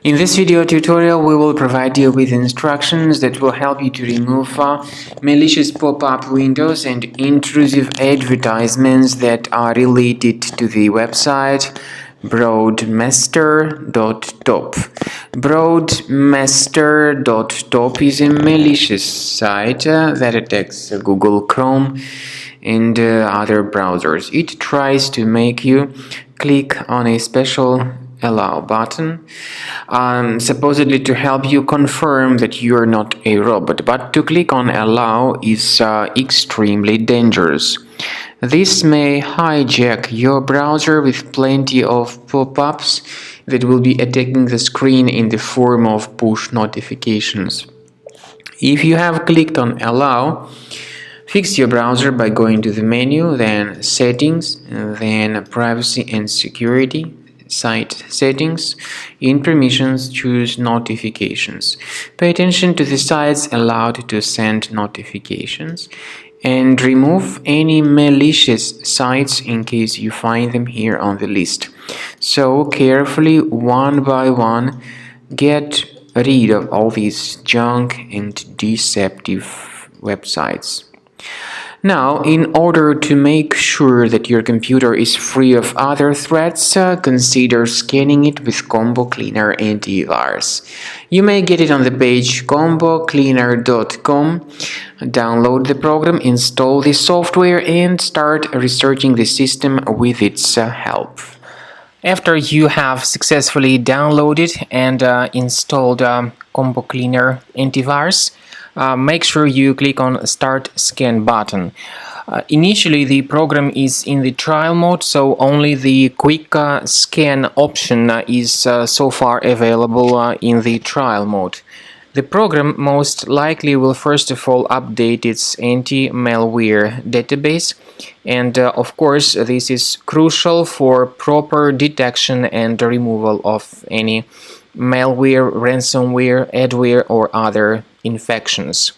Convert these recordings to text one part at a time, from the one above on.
In this video tutorial, we will provide you with instructions that will help you to remove malicious pop-up windows and intrusive advertisements that are related to the website Broadmaster.top. Broadmaster.top is a malicious site that attacks Google Chrome and other browsers. It tries to make you click on a special allow button, supposedly to help you confirm that you are not a robot, but to click on allow is extremely dangerous. This may hijack your browser with plenty of pop-ups that will be attacking the screen in the form of push notifications. If you have clicked on allow, fix your browser by going to the menu, then settings, then privacy and security, site settings. In permissions, choose notifications. Pay attention to the sites allowed to send notifications and remove any malicious sites in case you find them here on the list. So carefully, one by one, get rid of all these junk and deceptive websites. Now, in order to make sure that your computer is free of other threats, consider scanning it with Combo Cleaner Antivirus. You may get it on the page combocleaner.com. Download the program, install the software, and start researching the system with its help. After you have successfully downloaded and installed Combo Cleaner Antivirus, make sure you click on Start Scan button. Initially, the program is in the trial mode, so only the quick scan option is so far available in the trial mode. The program most likely will first of all update its anti-malware database, and of course this is crucial for proper detection and removal of any malware, ransomware, adware or other infections.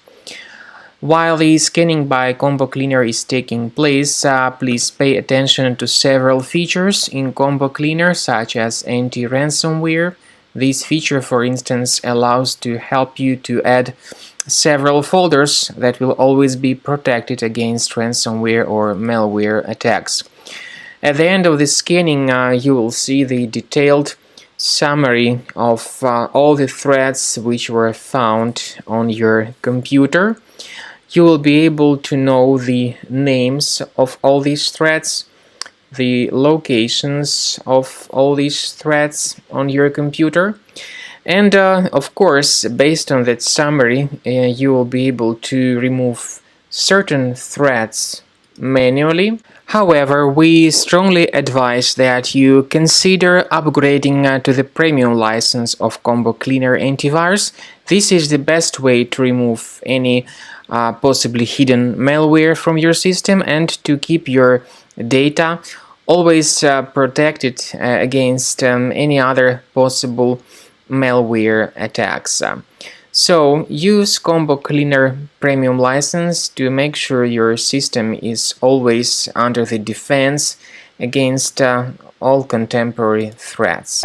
While the scanning by Combo Cleaner is taking place, please pay attention to several features in Combo Cleaner, such as anti-ransomware. This feature, for instance, allows to help you to add several folders that will always be protected against ransomware or malware attacks. At the end of the scanning, you will see the detailed summary of all the threats which were found on your computer. You will be able to know the names of all these threats, the locations of all these threats on your computer, and of course, based on that summary, you will be able to remove certain threats manually. However, we strongly advise that you consider upgrading to the premium license of Combo Cleaner Antivirus. This is the best way to remove any possibly hidden malware from your system and to keep your data always protected against any other possible malware attacks. So use Combo Cleaner Premium license to make sure your system is always under the defense against all contemporary threats.